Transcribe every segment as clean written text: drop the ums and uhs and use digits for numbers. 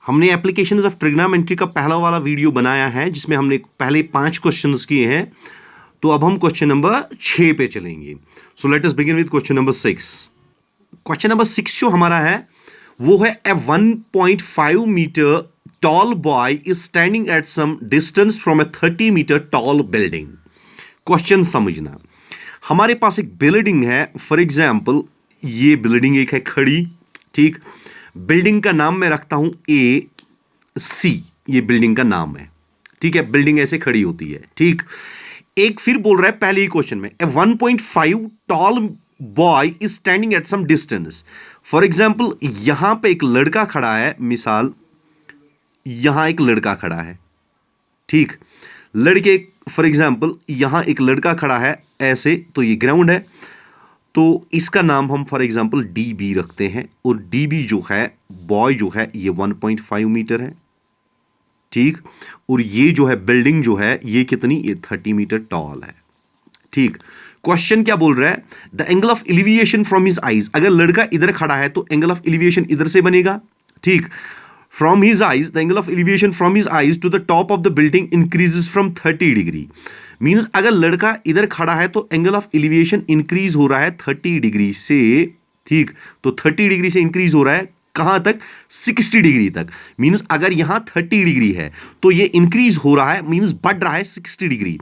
हमने applications of trigonometry का पहला वाला वीडियो बनाया है जिसमें हमने पहले 5 क्वेश्चंस किए हैं। तो अब हम क्वेश्चन नंबर 6 पे चलेंगे। So let us begin with question number 6। Question number 6 जो हमारा है वो है a 1.5 meter tall boy is standing at some distance from a 30 meter tall building. Question समझना, हमारे पास एक बिल्डिंग है, फॉर एग्जाम्पल ये बिल्डिंग एक है खड़ी, ठीक। बिल्डिंग का नाम मैं रखता हूं AC, ये बिल्डिंग का नाम है, ठीक है। बिल्डिंग ऐसे खड़ी होती है, ठीक। एक फिर बोल रहा है पहले ही क्वेश्चन में, a 1.5 tall boy is standing at some distance. For example यहां पे एक लड़का खड़ा है, मिसाल यहां एक लड़का खड़ा है, ठीक। लड़के फॉर एग्जाम्पल यहां एक लड़का खड़ा है ऐसे, तो ये ग्राउंड है, तो इसका नाम हम फॉर एग्जाम्पल DB रखते हैं। और DB जो है बॉय जो है ये 1.5 मीटर है, ठीक। और ये जो है बिल्डिंग जो है ये कितनी, ये 30 मीटर टॉल है, ठीक। क्वेश्चन क्या बोल रहा है, the angle of elevation from his eyes. अगर लड़का इधर खड़ा है तो एंगल ऑफ एलिवेशन इधर से बनेगा, ठीक। From his eyes the angle of elevation from his eyes to the top of the building increases from 30 degree. Means अगर लड़का इधर खड़ा है तो एंगल ऑफ एलिवेशन इंक्रीज हो रहा है 30 डिग्री से, ठीक। तो 30 डिग्री से इंक्रीज हो रहा है कहां तक, 60 डिग्री तक। मीन्स अगर यहां 30 डिग्री है तो ये इंक्रीज हो रहा है, मीन्स बढ़ रहा है 60 degree.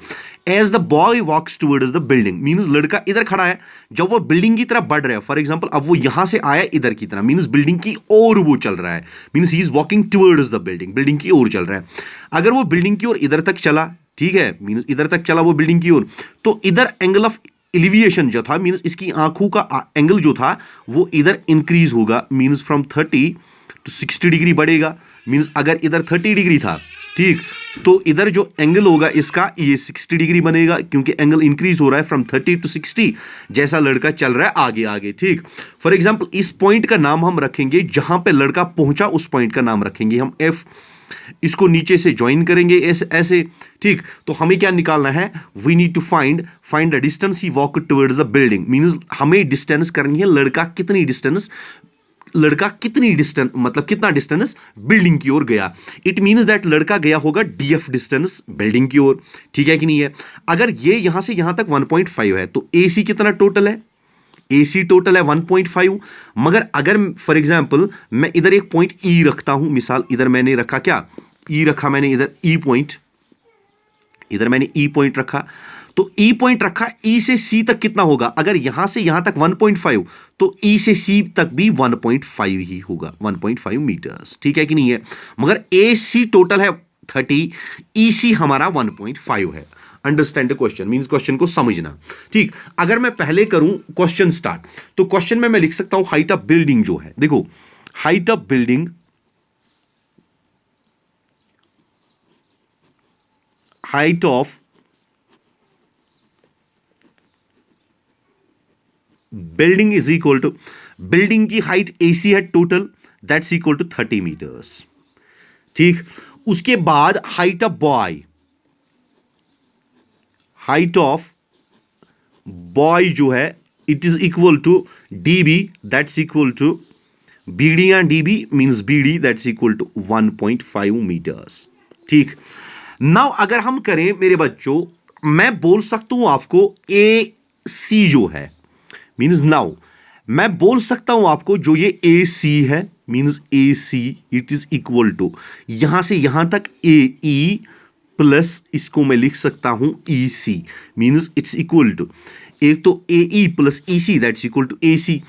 As the boy walks towards the building, means लड़का इधर खड़ा है, जब वो बिल्डिंग की तरफ बढ़ रहा है, फॉर एग्जाम्पल अब वो यहां से आया इधर की तरफ, मीन्स बिल्डिंग की ओर वो चल रहा है, means he is walking towards the building, building की ओर चल रहा है। अगर वो बिल्डिंग की ओर इधर तक चला, ठीक है, मीन्स इधर तक चला वो बिल्डिंग की ओर, तो इधर एंगल ऑफ एलिवेशन जो था, मीन्स इसकी आंखों का एंगल जो था वो इधर इंक्रीज होगा, मीन्स फ्रॉम 30 टू 60 डिग्री बढ़ेगा। मीन्स अगर इधर 30 डिग्री था, ठीक, तो इधर जो एंगल होगा इसका ये 60 डिग्री बनेगा, क्योंकि एंगल इंक्रीज हो रहा है फ्रॉम 30 टू 60 जैसा लड़का चल रहा है आगे आगे, ठीक। फॉर एग्जाम्पल इस पॉइंट का नाम हम रखेंगे, जहां पे लड़का पहुंचा उस पॉइंट का नाम रखेंगे हम F। इसको नीचे से ज्वाइन करेंगे ऐसे, ठीक। तो हमें क्या निकालना है, we need to find the distance he walk towards the building. Means हमें डिस्टेंस करनी है, लड़का कितनी डिस्टेंस मतलब कितना डिस्टेंस बिल्डिंग की ओर गया। इट मींस दैट लड़का गया होगा DF डिस्टेंस बिल्डिंग की ओर, ठीक है कि नहीं है। अगर ये यहां से यहां तक 1.5 है तो AC कितना टोटल है, AC टोटल है 1.5। मगर अगर फॉर एग्जाम्पल मैं इधर एक पॉइंट E रखता हूं, मिसाल इधर मैंने रखा क्या, E रखा मैंने इधर E पॉइंट, इधर मैंने E पॉइंट रखा, तो E पॉइंट रखा, E से C तक कितना होगा, अगर यहां से यहां तक 1.5 तो E से C तक भी 1.5 ही होगा, 1.5 मीटर्स, ठीक है कि नहीं है। मगर AC टोटल है 30, EC हमारा 1.5 है। Understand the question, means question को समझना, ठीक। अगर मैं पहले करूं क्वेश्चन स्टार्ट, तो क्वेश्चन में मैं लिख सकता हूं हाइट ऑफ बिल्डिंग जो है, देखो height of building, height of building is equal to, building की हाइट AC है total, that's equal to 30 meters, ठीक। उसके बाद height of boy, height of boy जो है it is equal to DB, that's equal to BD या DB means BD, that's equal to 1.5 meters, ठीक। Now अगर हम करें मेरे बच्चों, मैं बोल सकता हूं आपको AC जो है, मींस नाउ मैं बोल सकता हूं आपको जो ये AC है, means AC it is equal to यहां से यहां तक AE प्लस इसको मैं लिख सकता हूं EC, means it's equal to, एक तो AE प्लस EC that's equal to AC।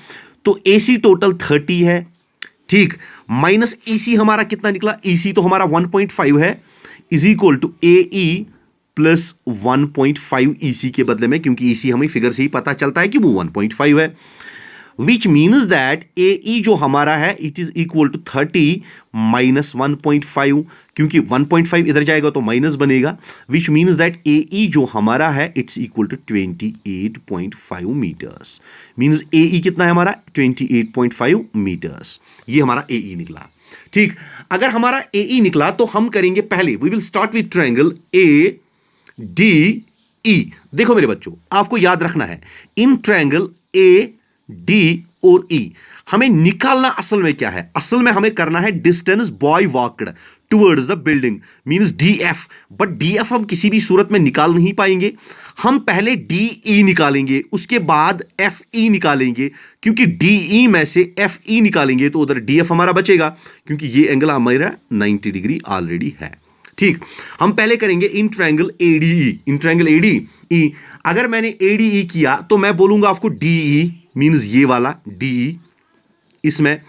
तो AC टोटल 30 है, ठीक, माइनस EC हमारा कितना निकला, EC तो हमारा 1.5 है, is equal to AE plus 1.5 EC के बदले में, क्योंकि EC हमें फिगर से ही पता चलता है कि वो 1.5 है, विच मीन्स दैट AE जो हमारा है it is equal to 30 minus 1.5, क्योंकि 1.5 इधर जाएगा तो माइनस बनेगा, विच मीन्स दैट AE जो हमारा है it's equal to 28.5 meters. Means AE कितना है हमारा, 28.5 मीटर्स, ये हमारा AE निकला, ठीक। अगर हमारा AE निकला तो हम करेंगे पहले, we will start with triangle ADE। देखो मेरे बच्चों आपको याद रखना है, इन ट्रायंगल AD और ई। हमें निकालना असल में क्या है, असल में हमें करना है distance boy walked towards the building means DF. But DF हम किसी भी सूरत में निकाल नहीं पाएंगे, हम पहले डीई निकालेंगे उसके बाद एफई निकालेंगे, क्योंकि डीई में से एफई निकालेंगे तो उधर डीएफ हमारा बचेगा, क्योंकि ये एंगल हमारा 90 डिग्री ऑलरेडी है। ठीक, हम पहले करेंगे in triangle ADE, in triangle ADE. अगर मैंने एडीई किया तो मैं बोलूंगा आपको डीई मींस ये वाला डीई, इसमें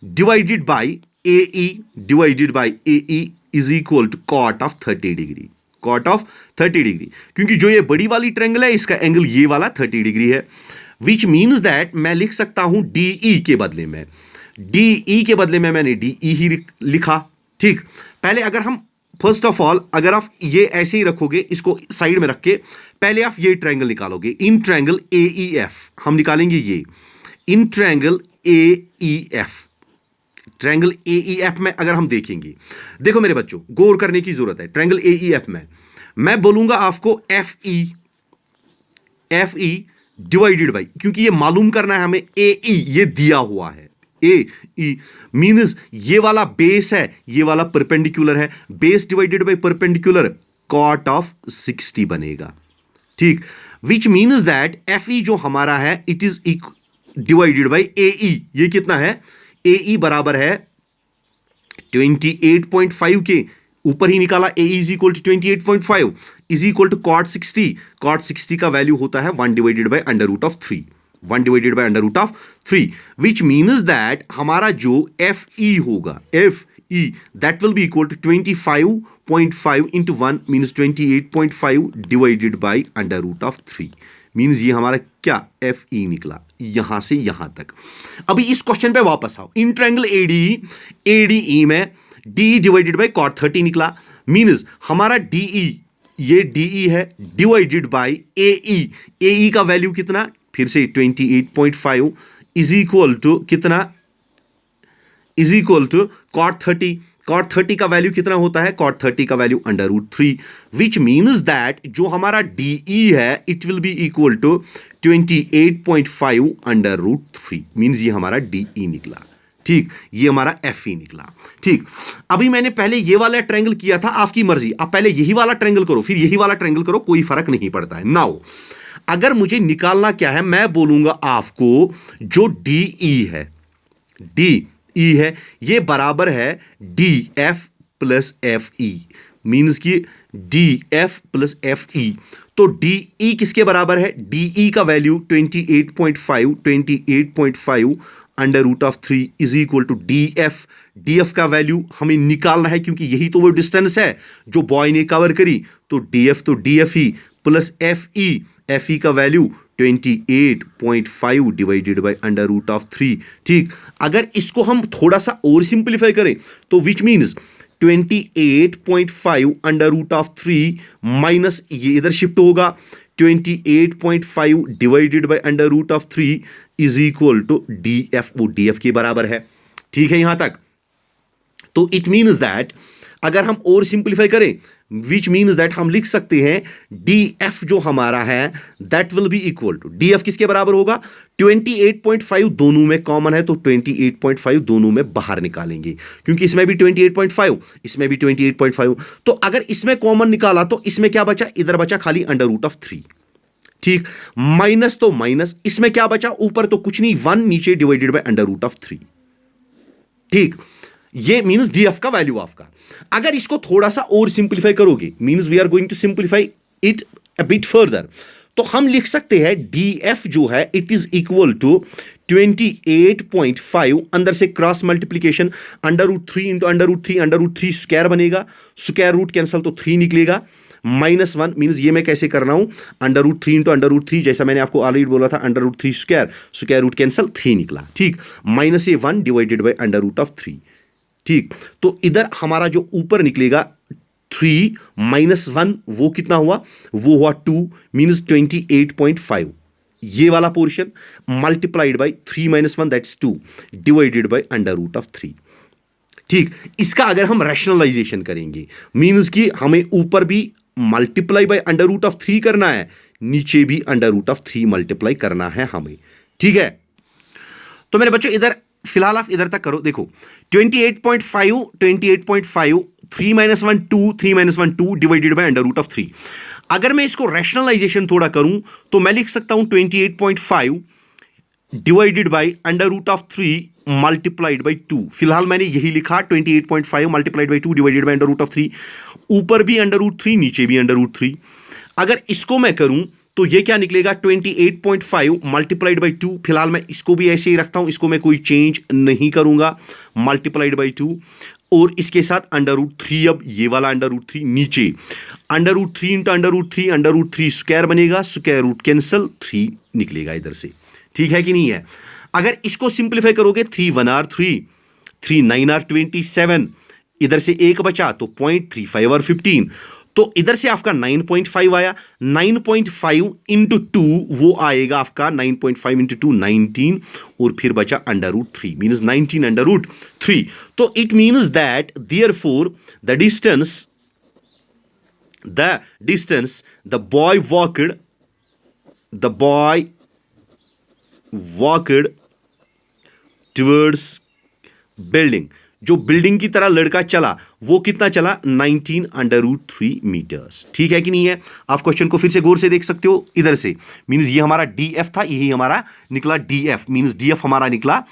divided by AE, divided by AE is equal to cot of 30 degree, cot of 30 degree, क्योंकि जो ये बड़ी वाली ट्रायंगल है इसका एंगल ये वाला 30 डिग्री है, विच मीन्स दैट मैं लिख सकता हूं डीई के बदले में, डीई के बदले में मैंने डीई ही लिखा। ठीक, पहले अगर हम फर्स्ट ऑफ ऑल अगर आप ये ऐसे ही रखोगे, इसको साइड में रख के पहले आप ये ट्रायंगल निकालोगे, इन ट्रायंगल एईएफ हम निकालेंगे ये, इन ट्रायंगल एईएफ, ट्रायंगल एईएफ में अगर हम देखेंगे, देखो मेरे बच्चों गौर करने की जरूरत है, ट्रायंगल एईएफ में मैं बोलूंगा आपको एफई, एफई डिवाइडेड बाय, क्योंकि ये मालूम करना है हमें एई ये दिया हुआ है, ए ई मीन्स ये वाला बेस है, ये वाला परपेंडिकुलर है, base divided by perpendicular cot of 60 बनेगा। ठीक, which means that F E जो हमारा है it is divided by A E, ये कितना है, ए ई बराबर है 28.5 के ऊपर ही निकाला, A is equal to 28.5 is equal to cot 60, cot 60 का वैल्यू होता है 1 divided by under root of 3, 1 divided by under root of 3, which means that हमारा जो एफ ई होगा, F E that will be equal to 25.5 into 1 means 28.5 divided by under root of 3, means ये हमारा क्या F E निकला यहां से यहां तक। अभी इस क्वेश्चन पे वापस आओ, इन ट्रायंगल एडीई, एडीई में डी डिवाइडेड बाय कॉट 30 निकला, मीन्स हमारा डीई ये डीई है डिवाइडेड बाय एई, एई का वैल्यू कितना, फिर से 28.5 इज इक्वल टू कितना, is equal to cot 30, cot 30 का वैल्यू कितना होता है, कॉट 30 का value under root 3, which means that जो हमारा डीई है it will be equal to 28.5 under root 3, means ये हमारा डीई निकला। ठीक, ये हमारा एफ ई निकला। ठीक, अभी मैंने पहले ये वाला ट्रायंगल किया था, आपकी मर्जी, आप पहले यही वाला ट्रायंगल करो फिर यही वाला ट्रायंगल करो, कोई फर्क नहीं पड़ता है। नाउ अगर मुझे निकालना क्या है, मैं बोलूंगा आपको जो डीई है, डीई है ये बराबर है D F plus F E, means की D F plus F E, तो डीई किसके बराबर है, डीई का value 28.5 under root of 3 is equal to D F, D F का वैल्यू हमें निकालना है क्योंकि यही तो वो डिस्टेंस है जो बॉय ने कवर करी, तो डी एफ तो D F E plus F E, F E का value 28.5 divided by under root of 3। ठीक, अगर इसको हम थोड़ा सा और सिंप्लीफाई करें तो which means 28.5 under root of 3 minus ये इधर शिफ्ट होगा 28.5 divided by under root of 3 is equal to D F, वो डी एफ के बराबर है। ठीक है यहां तक, तो इट मीन्स दैट अगर हम और सिंप्लीफाई करें विच मीन्स दैट हम लिख सकते हैं डी एफ जो हमारा है that will be equal to, D F किसके बराबर होगा, 28.5 दोनों में कॉमन है तो 28.5 दोनों में बाहर निकालेंगे, क्योंकि इसमें भी 28.5 इसमें भी 28.5, तो अगर इसमें कॉमन निकाला तो इसमें क्या बचा, इधर बचा खाली अंडर रूट ऑफ 3। ठीक, माइनस तो माइनस, इसमें क्या बचा, ऊपर तो कुछ नहीं 1, नीचे divided by under root of 3। ठीक, ये मींस डीएफ का वैल्यू आपका। अगर इसको थोड़ा सा और सिंप्लीफाई करोगे, means we are going to simplify it a bit further, तो हम लिख सकते हैं डीएफ जो है इट इज इक्वल टू 28.5 अंदर से cross multiplication under root 3 into under root 3 square बनेगा, स्क्वायर रूट कैंसल तो 3 निकलेगा, -1 मीन्स ये मैं कैसे कर रहा हूं, under root 3 into under root 3, जैसा मैंने आपको ऑलरेडी बोला था under root 3 square, square root cancel 3 निकला। ठीक, माइनस ये 1 divided by under root of 3। ठीक, तो इधर हमारा जो ऊपर निकलेगा 3 माइनस 1 वो कितना हुआ, वो हुआ 2 मीन्स 28.5, ये वाला portion multiplied by 3 minus 1 that's 2 divided by under root of 3। ठीक, इसका अगर हम रैशनलाइजेशन करेंगे मीन्स कि हमें ऊपर भी multiply by under root of 3 करना है, नीचे भी अंडर रूट ऑफ 3 मल्टीप्लाई करना है हमें। ठीक है, तो मेरे बच्चों इधर फिलहाल आप इधर तक करो, देखो 28.5 28.5 3 - 1 2 3 - 1 2 divided by under root of 3। अगर मैं इसको रैशनलाइजेशन थोड़ा करूं तो मैं लिख सकता हूं 28.5 divided by under root of 3 multiplied by 2। फिलहाल मैंने यही लिखा 28.5 multiplied by 2 divided by under root of 3। ऊपर भी अंडर रूट 3, नीचे भी अंडर रूट 3। अगर इसको मैं करूं तो ये क्या निकलेगा 28.5 मल्टीप्लाइड बाई 2। फिलहाल मैं इसको भी ऐसे ही रखता हूं, इसको मैं कोई चेंज नहीं करूंगा, मल्टीप्लाइड बाई 2 और इसके साथ अंडर रूट 3। अब ये वाला अंडर रूट 3 नीचे, under root 3 into under root 3 square बनेगा, स्क्वायर रूट कैंसल, 3 निकलेगा इधर से। ठीक है कि नहीं है? अगर इसको सिंप्लीफाई करोगे 3 1 आर 3, 3 9 आर 27, इधर से एक बचा तो 0.35 और 15, तो इधर से आपका 9.5 आया। 9.5 इंटू 2 वो आएगा आपका 9.5 इंटू 2 19 और फिर बचा under root 3 means 19 under root 3। तो it means that therefore the distance the boy walked towards building, जो बिल्डिंग की तरह लड़का चला वो कितना चला 19 अंडर रूट 3 मीटर्स। ठीक है कि नहीं है? आप क्वेश्चन को फिर से गौर से देख सकते हो। इधर से मींस ये हमारा डीएफ था, यही हमारा निकला डीएफ, मींस डीएफ हमारा निकला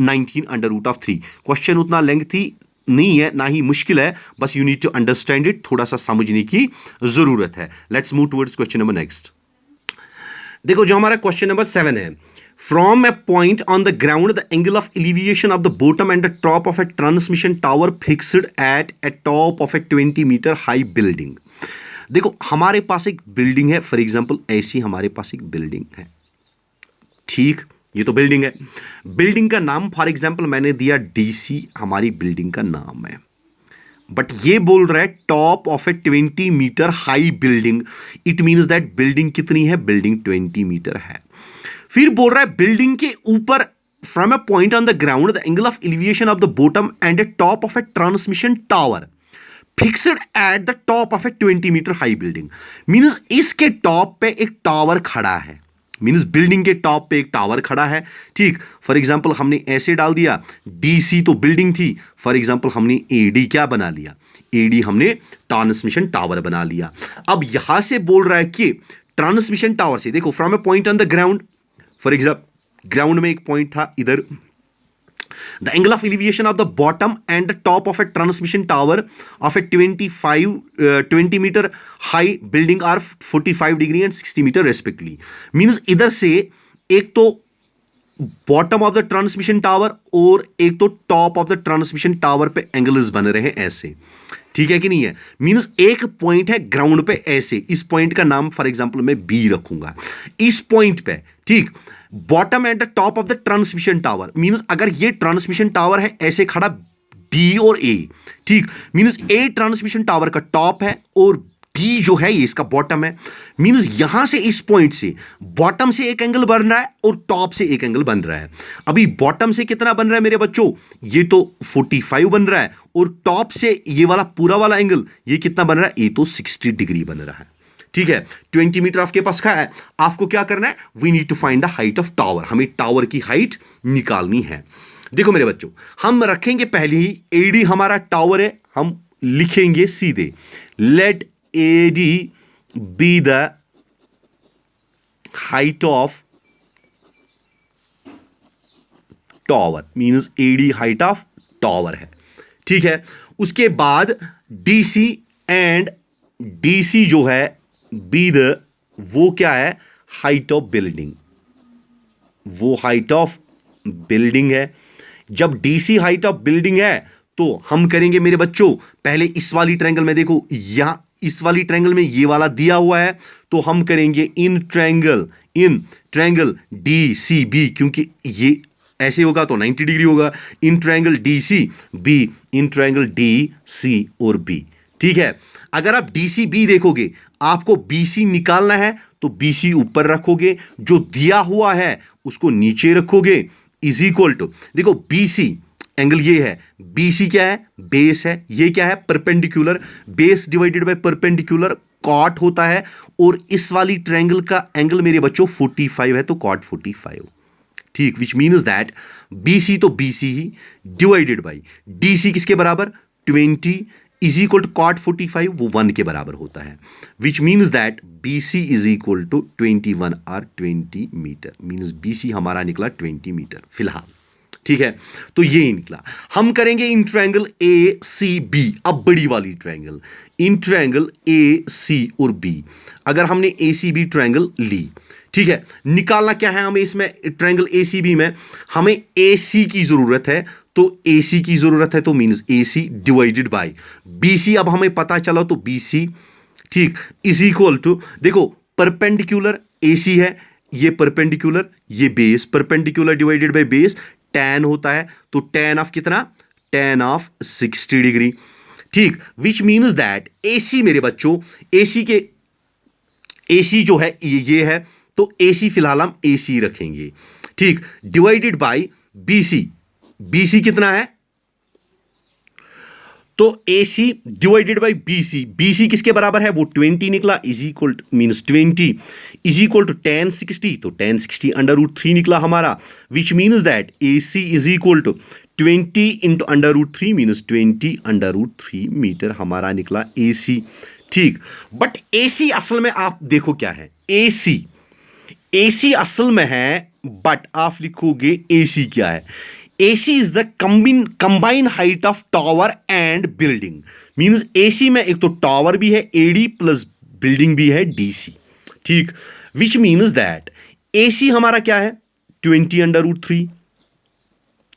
19 अंडर रूट ऑफ 3। क्वेश्चन उतना लेंथी नहीं है, ना ही मुश्किल है, बस you need to understand it, थोड़ा सा समझने की जरूरत है। Let's move towards question number next. देखो जो हमारा क्वेश्चन नंबर 7 है, from a point on the ground the angle of elevation of the bottom and the top of a transmission tower fixed at a top of a 20-meter high building। देखो हमारे पास एक building है, for example ऐसी हमारे पास एक building है, ठीक, ये तो बिल्डिंग है। बिल्डिंग का नाम फॉर एग्जांपल मैंने दिया डीसी, हमारी बिल्डिंग का नाम है, बट ये बोल रहा है top of a 20 meter high building. It means that building कितनी है, बिल्डिंग 20 मीटर है। फिर बोल रहा है बिल्डिंग के ऊपर from a point on the ground the angle of elevation of the bottom and a top of a transmission tower fixed at the top of a 20 meter high building. Means इसके top पे एक tower खड़ा है, means building के top पे एक tower खड़ा है। ठीक, फॉर एग्जांपल हमने ऐसे डाल दिया, डीसी तो बिल्डिंग थी, फॉर एग्जांपल हमने एडी क्या बना लिया, एडी हमने ट्रांसमिशन टावर बना लिया। अब यहां से बोल रहा है कि ट्रांसमिशन टावर से देखो from a point on the ground, for example ground में एक पॉइंट था इधर, the angle of elevation of the bottom and the top of a transmission tower of a 20 meter high building are 45 degree and 60 meter respectively. Means इधर से एक तो bottom of the transmission tower और एक तो top of the transmission tower पे angles बन रहे हैं ऐसे। ठीक है कि नहीं है? मींस एक पॉइंट है ग्राउंड पे ऐसे, इस पॉइंट का नाम फॉर एग्जांपल मैं बी रखूंगा। इस पॉइंट पे ठीक bottom and the top of the transmission tower, means अगर ये ट्रांसमिशन टावर है ऐसे खड़ा बी और ए, ठीक, मींस ए ट्रांसमिशन टावर का टॉप है और डी जो है ये इसका बॉटम है। मींस यहां से इस पॉइंट से बॉटम से एक एंगल बन रहा है और टॉप से एक एंगल बन रहा है। अभी बॉटम से कितना बन रहा है मेरे बच्चों, ये तो 45 बन रहा है और टॉप से ये वाला पूरा वाला एंगल ये कितना बन रहा है, ये तो 60 डिग्री बन रहा है। ठीक है, 20 मीटर आपके पास का है, आपको क्या करना है, we need to find the height of tower, हमें टावर की हाइट निकालनी है। देखो मेरे बच्चों, हम रखेंगे पहले ही एडी हमारा टावर है, हम लिखेंगे सीधे late AD be the height of tower, means AD height of tower है। ठीक है, उसके बाद DC and DC जो है be the, वो क्या है, height of building, वो height of building है। जब DC height of building है तो हम करेंगे मेरे बच्चों, पहले इस वाली ट्रायंगल में देखो, यहां इस वाली ट्रायंगल में ये वाला दिया हुआ है तो हम करेंगे इन ट्रायंगल DCB, क्योंकि ये ऐसे होगा तो 90 डिग्री होगा, in triangle DCB, in triangle DC और B। ठीक है, अगर आप DCB देखोगे आपको BC निकालना है तो BC ऊपर रखोगे, जो दिया हुआ है उसको नीचे रखोगे, इज इक्वल टू, देखो BC एंगल ये है, BC क्या है, बेस है, ये क्या है, perpendicular, base divided by perpendicular cot होता है, और इस वाली ट्रायंगल का एंगल मेरे बच्चों 45 है तो कॉट 45। ठीक, विच मीन्स दैट BC तो BC he divided by DC किसके बराबर 20 इज इक्वल टू कॉट 45 वो 1 के बराबर होता है, which means that BC is equal to 21 और 20 मीटर, मीन्स BC हमारा निकला 20 मीटर फिलहाल। ठीक है, तो ये निकला। हम करेंगे इन ट्रायंगल ACB, अब बड़ी वाली ट्रायंगल, इन ट्रायंगल AC और B। अगर हमने ACB ट्रायंगल ली, ठीक है, निकालना क्या है हमें इसमें ट्रायंगल ACB में, हमें AC की जरूरत है, तो AC की जरूरत है तो means AC divided by BC। अब हमें पता चला तो BC, ठीक, इज इक्वल टू, देखो परपेंडिकुलर AC है, ये परपेंडिकुलर, ये base, perpendicular divided by base tan होता है, तो tan ऑफ कितना, tan ऑफ 60 डिग्री। ठीक, विच मीन्स दैट AC मेरे बच्चों, AC जो है ये है, तो AC फिलहाल हम AC रखेंगे। ठीक, डिवाइडेड बाय BC कितना है, तो AC डिवाइडेड बाय BC किसके बराबर है, वो 20 निकला, is equal to means 20 is equal to tan 60, तो tan 60 √3 निकला हमारा, which means that AC is equal to 20 into √3 means 20 √3 meter हमारा निकला AC। ठीक, बट AC असल में आप देखो क्या है, AC असल में है, बट आप लिखोगे AC क्या है, AC is the combine height of tower and building, means AC में एक तो टावर भी है AD प्लस बिल्डिंग भी है DC। ठीक, विच मीन्स दैट AC हमारा क्या है 20 √3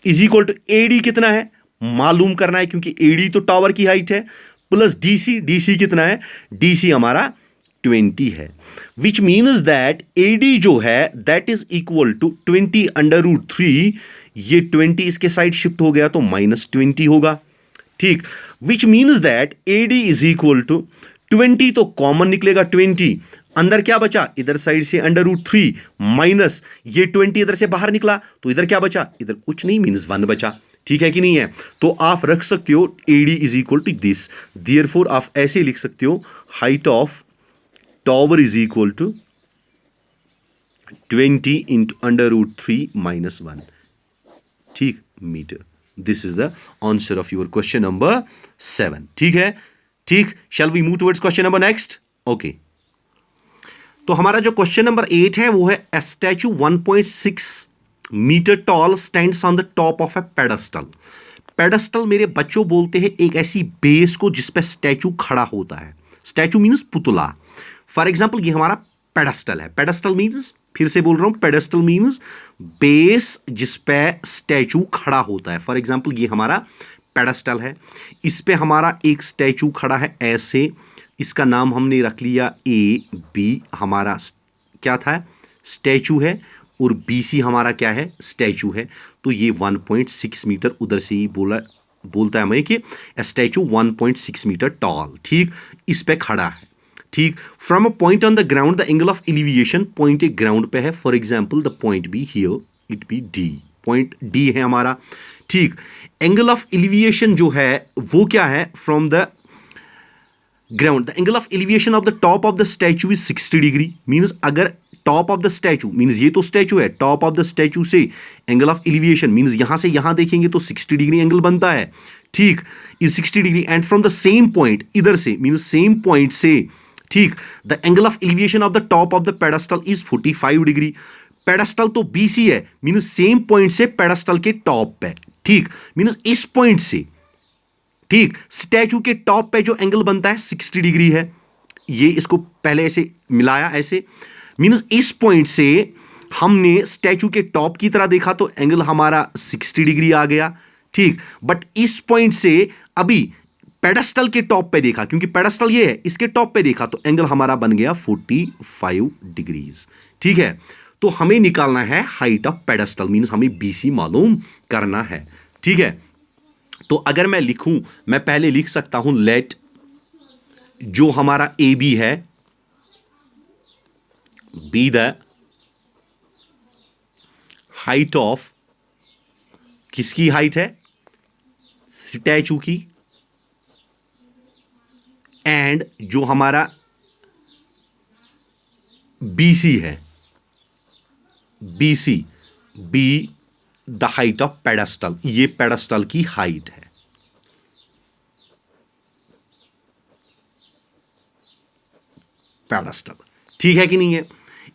इज इक्वल टू AD कितना है मालूम करना है, क्योंकि AD तो टावर की हाइट है, प्लस DC कितना है, DC हमारा 20 है, विच मीन्स दैट AD जो है दैट इज इक्वल टू 20 √3, ये 20 इसके साइड शिफ्ट हो गया तो -20 होगा। ठीक, which means that AD is equal to 20, तो कॉमन निकलेगा 20, अंदर क्या बचा, इधर साइड से √3 माइनस ये 20 इधर से बाहर निकला, तो इधर क्या बचा, इधर कुछ नहीं, मीन्स 1 बचा। ठीक है कि नहीं है, तो आप रख सकते हो AD is equal to this, therefore आप ऐसे लिख सकते हो height of tower is equal to 20 into √3 minus 1, ठीक, meter. This is the answer of your question number 7। ठीक है, ठीक, shall we move towards question number next. Okay, तो हमारा जो क्वेश्चन नंबर 8 है वो है a statue 1.6 meter tall stands on the top of a pedestal. Pedestal मेरे बच्चों बोलते हैं एक ऐसी बेस को जिस पे स्टैचू खड़ा होता है, स्टैचू मीन्स पुतला। फॉर एग्जाम्पल ये हमारा पेडेस्टल है, पेडेस्टल मीन्स, फिर से बोल रहा हूं, पेडेस्टल मीन्स बेस जिस पे स्टैचू खड़ा होता है। फॉर एग्जाम्पल ये हमारा पेडेस्टल है, इस पे हमारा एक स्टैचू खड़ा है ऐसे, इसका नाम हमने रख लिया AB, हमारा क्या था, स्टैचू है, और BC हमारा क्या है, स्टैचू है। तो ये 1.6 मीटर, उधर से ही बोलता है हमें कि स्टैचू 1.6 मीटर टॉल, ठीक, इस पे खड़ा है। ठीक, from a point on the ground the angle of elevation, point एक ग्राउंड पे है, for example the point be here, it be D, point D है हमारा। ठीक, एंगल ऑफ एलिवेशन जो है वो क्या है, from the ground the angle of elevation of the top of the statue is 60 degree, means अगर top of the statue, means ये तो स्टैचू है, टॉप ऑफ द स्टैचू से एंगल ऑफ एलिवेशन मीन्स यहां से यहां देखेंगे तो 60 डिग्री एंगल बनता है। ठीक, is 60 degree, and from the same point, इधर से मीन्स सेम पॉइंट से, ठीक, the angle of elevation of the top of the pedestal is 45 degree. Pedestal तो BC है, मीन्स सेम पॉइंट से पेडेस्टल के टॉप पे, ठीक, मीन्स इस पॉइंट से, ठीक, स्टैचू के टॉप पे जो एंगल बनता है 60 डिग्री है। ये इसको पहले ऐसे मिलाया ऐसे, मीन्स इस पॉइंट से हमने स्टैचू के टॉप की तरह देखा तो एंगल हमारा 60 डिग्री आ गया। ठीक, बट इस पॉइंट से अभी पेडेस्टल के टॉप पे देखा, क्योंकि पेडेस्टल ये है, इसके टॉप पे देखा तो एंगल हमारा बन गया 45 डिग्रीज। ठीक है, तो हमें निकालना है हाइट ऑफ पेडेस्टल, मीन्स हमें BC मालूम करना है। ठीक है, तो अगर मैं लिखूं, मैं पहले लिख सकता हूं लेट जो हमारा AB है बी द हाइट ऑफ, किसकी हाइट है, स्टैचू की, एंड जो हमारा BC है, BC be the height of pedestal, ये पेडेस्टल की हाइट है। पेडेस्टल, ठीक है कि नहीं है।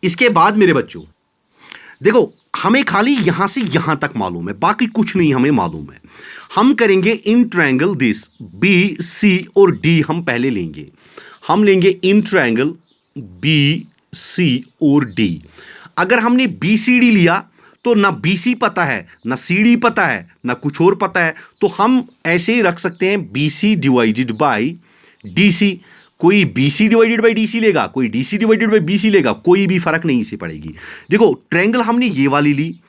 इसके बाद मेरे बच्चों देखो, हमें खाली यहां से यहां तक मालूम है, बाकी कुछ नहीं हमें मालूम है। हम करेंगे in triangle this, B C और डी हम पहले लेंगे। हम लेंगे इन ट्रायंगल बी सी और डी। अगर हमने बी सी डी लिया तो ना बी सी पता है, ना सी डी पता है, ना कुछ और पता है, तो हम ऐसे ही रख सकते हैं B C divided by D C. कोई BC डिवाइडेड बाई DC लेगा, कोई DC डिवाइडेड बाई BC लेगा, कोई भी फर्क नहीं से पड़ेगी। देखो ट्रायंगल हमने ये वाली ली,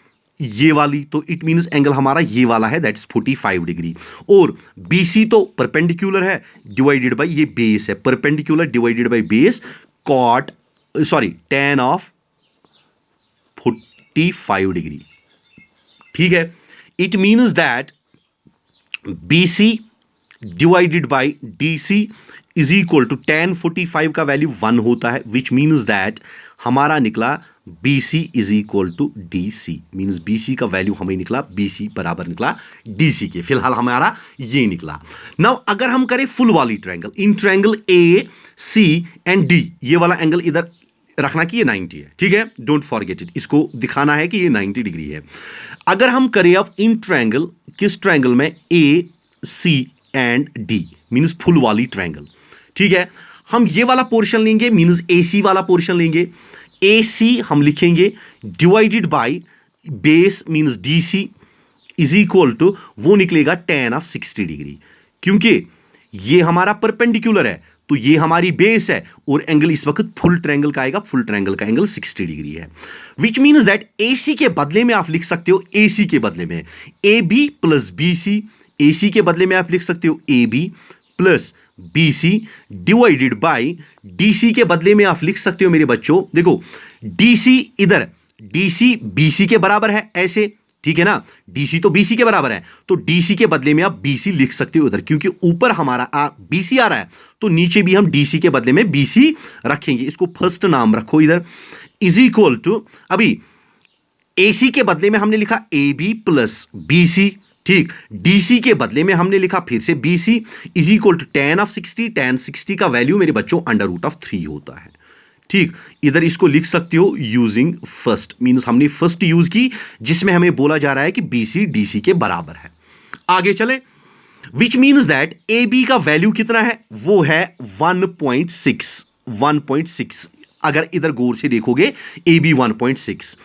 ये वाली, तो इट मींस एंगल हमारा ये वाला है, दैट्स 45 डिग्री। और BC तो परपेंडिकुलर है, डिवाइडेड बाई ये बेस है, perpendicular divided by base cot tan of 45 degree. ठीक है, it means that BC divided by DC is equal to tan 45 का वैल्यू 1 होता है, विच मीन्स दैट हमारा निकला BC is equal to DC, means BC का value हमें निकला, BC बराबर निकला DC के। फिलहाल हमारा ये निकला। नाउ अगर हम करें फुल वाली triangle, in triangle AC and D, ये वाला एंगल इधर रखना कि ये 90 है, ठीक है, डोंट फॉरगेट इट, इसको दिखाना है कि ये 90 डिग्री है। अगर हम करें अब इन ट्रायंगल, किस ट्रायंगल में, AC and D, means full वाली ट्रायंगल, ठीक है, हम ये वाला पोर्शन लेंगे, मींस AC वाला पोर्शन लेंगे। AC हम लिखेंगे divided by base means DC is equal to, वो निकलेगा tan ऑफ 60 डिग्री, क्योंकि ये हमारा परपेंडिकुलर है तो ये हमारी बेस है, और एंगल इस वक्त फुल ट्रायंगल का आएगा, फुल ट्रायंगल का एंगल 60 डिग्री है, विच मींस दैट AC के बदले में आप लिख सकते हो, AC के बदले में AB प्लस BC, AC के बदले में आप लिख सकते हो AB plus BC divided by DC के बदले में आप लिख सकते हो मेरे बच्चों, देखो DC इधर, DC BC के बराबर है ऐसे, ठीक है ना, DC तो BC के बराबर है, तो DC के बदले में आप BC लिख सकते हो इधर, क्योंकि ऊपर हमारा BC आ रहा है तो नीचे भी हम DC के बदले में BC रखेंगे। इसको फर्स्ट नाम रखो इधर, इज इक्वल टू, अभी AC के बदले में हमने लिखा AB प्लस BC, ठीक, DC के बदले में हमने लिखा फिर से BC is equal to tan of 60, tan 60 का वैल्यू मेरे बच्चों √3 होता है, ठीक। इधर इसको लिख सकते हो यूजिंग फर्स्ट, मींस हमने फर्स्ट यूज की, जिसमें हमें बोला जा रहा है कि BC DC के बराबर है। आगे चले, विच मीन्स दैट AB का वैल्यू कितना है, वो है 1.6, अगर इधर गौर से देखोगे AB 1.6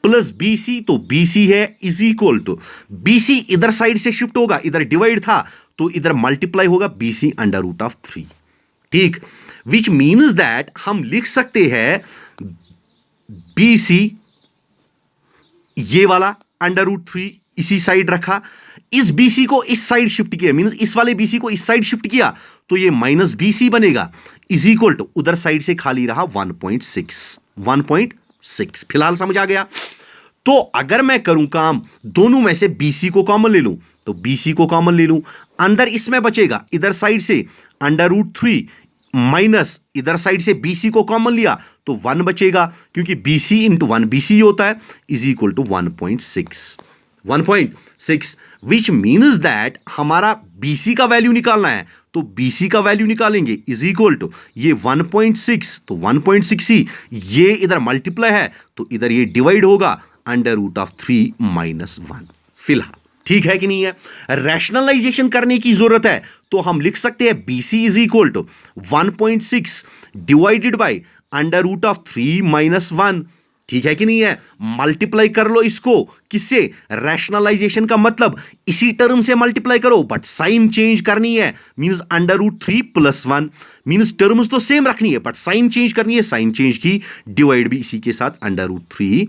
प्लस BC, तो BC है इज इक्वल टू, BC इधर साइड से शिफ्ट होगा, इधर डिवाइड था तो इधर मल्टीप्लाई होगा BC √3, ठीक, विच मीन्स दैट हम लिख सकते हैं BC ये वाला √3 इसी साइड रखा, इस BC को इस साइड शिफ्ट किया, मीन्स इस वाले BC को इस साइड शिफ्ट किया तो ये माइनस BC बनेगा, इज इक्वल टू उधर साइड से खाली रहा 1.6। फिलहाल समझ आ गया। तो अगर मैं करूं काम, दोनों में से BC को कॉमन ले लूं, तो BC को कॉमन ले लूं, अंदर इसमें बचेगा इधर साइड से √3 माइनस इधर साइड से BC को कॉमन लिया तो 1 बचेगा, क्योंकि BC इंटू 1 BC होता है, is equal to 1.6, which means that हमारा BC का वैल्यू निकालना है, तो BC का वैल्यू निकालेंगे इज इक्वल टू ये 1.6, तो 1.6 ही ये इधर मल्टीप्लाई है तो इधर ये डिवाइड होगा √3 माइनस 1। फिलहाल ठीक है कि नहीं है। रैशनलाइजेशन करने की जरूरत है तो हम लिख सकते हैं BC is equal to 1.6 divided by √3 minus 1, ठीक है कि नहीं है। मल्टीप्लाई कर लो इसको किससे, रैशनलाइजेशन का मतलब इसी टर्म से मल्टीप्लाई करो, बट साइन चेंज करनी है, मींस √3 प्लस 1, मींस टर्म्स तो सेम रखनी है बट साइन चेंज करनी है, साइन चेंज की, डिवाइड भी इसी के साथ √3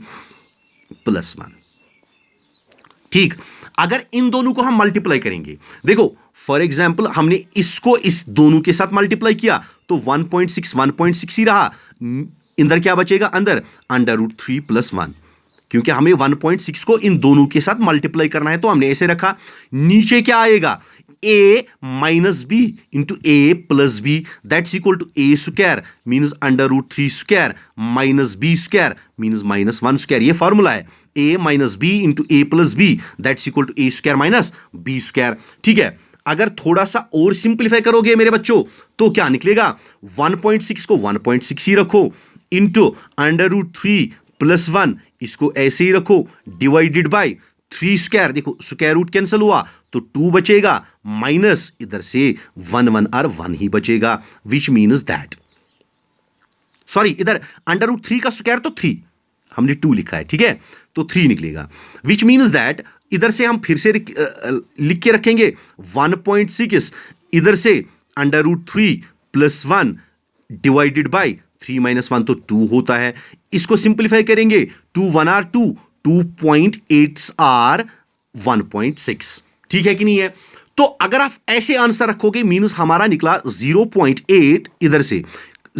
प्लस 1, ठीक। अगर इन दोनों को हम मल्टीप्लाई करेंगे, देखो फॉर एग्जाम्पल हमने इसको इस दोनों के साथ मल्टीप्लाई किया तो 1.6 ही रहा, अंदर क्या बचेगा, अंदर √3 प्लस 1, क्योंकि हमें 1.6 को इन दोनों के साथ मल्टीप्लाई करना है तो हमने ऐसे रखा। नीचे क्या आएगा, a minus B into A plus B, that's equal to a square means √3 square minus b square means -1 square, ये फॉर्मूला है। a minus B into A plus B that's equal to A square minus B square. ठीक है, अगर थोड़ा सा और simplify करोगे मेरे बच्चों तो क्या निकलेगा, 1.6 को 1.6 ही रखो इंटू √3 प्लस 1 इसको ऐसे ही रखो डिवाइडेड बाय 3 स्क्वायर, देखो स्क्वायर रूट कैंसिल हुआ तो 2 बचेगा माइनस इधर से 1 और 1 ही बचेगा, विच मीन्स दैट सॉरी इधर √3 का स्क्वायर तो 3 हमने 2 लिखा है, ठीक है, तो 3 निकलेगा, विच मीन्स दैट इधर से हम फिर से लिख के रखेंगे 1.6 इधर से √3 प्लस 1 डिवाइडेड बाय 3 माइनस 1 तो 2 होता है, इसको सिंप्लीफाई करेंगे 2 1 आर 2 2.8 आर 1.6, ठीक है कि नहीं है। तो अगर आप ऐसे आंसर रखोगे मीन्स हमारा निकला 0.8 इधर से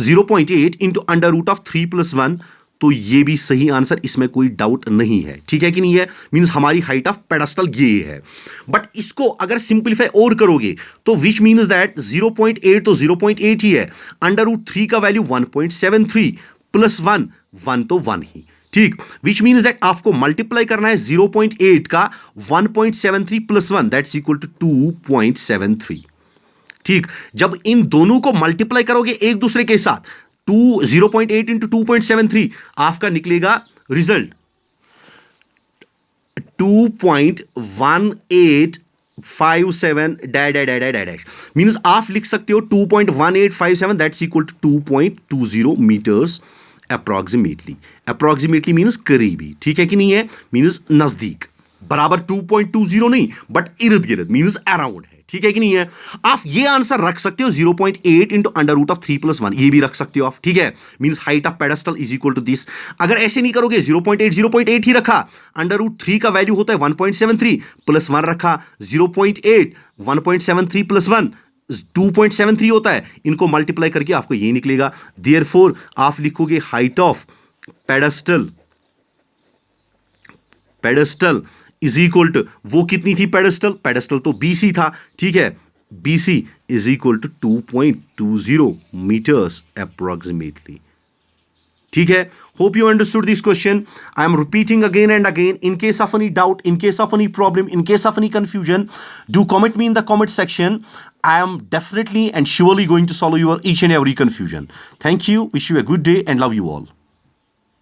0.8 इंटू √3 प्लस 1, तो ये भी सही आंसर, इसमें कोई डाउट नहीं है, ठीक है कि नहीं है। मींस हमारी हाइट ऑफ पेडेस्टल ये है, बट इसको अगर सिंप्लीफाई और करोगे तो विच मीन्स दैट 0.8 तो 0.8 ही है, √3 का वैल्यू 1.73 प्लस 1 1 तो 1 ही, ठीक, विच मीन्स दैट आपको मल्टीप्लाई करना है 0.8 का 1.73 प्लस 1 दैट्स इक्वल टू 2.73, ठीक। जब इन दोनों को मल्टीप्लाई करोगे एक दूसरे के साथ 0.8 इंटू 2.73 आपका निकलेगा रिजल्ट 2.1857 डैश मीन्स आप लिख सकते हो 2.1857 that's equal to 2.20 meters approximately means करीबी, ठीक है कि नहीं है, मीन्स नजदीक, बराबर 2.20 नहीं बट इर्द गिर्द मीन्स अराउंड है, ठीक है कि नहीं है। आप ये आंसर रख सकते हो 0.8 इंटू √3 प्लस 1, ये भी रख सकते हो आप, ठीक है, means height of pedestal is equal to this. अगर ऐसे नहीं करोगे 0.8 ही रखा, √3 का वैल्यू होता है 1.73 प्लस 1 रखा 0.8 1.73 प्लस 1 2.73 होता है, इनको मल्टीप्लाई करके आपको ये निकलेगा। देयरफॉर आप लिखोगे height of pedestal is equal to, वो कितनी थी पेडेस्टल तो BC था, ठीक है, BC is equal to 2.20 meters approximately, ठीक है। Hope you understood this question. I am repeating again and again, in case of any doubt, in case of any problem, in case of any confusion, do comment me in the comment section. I am definitely and surely going to solve your each and every confusion. Thank you, wish you a good day and love you all.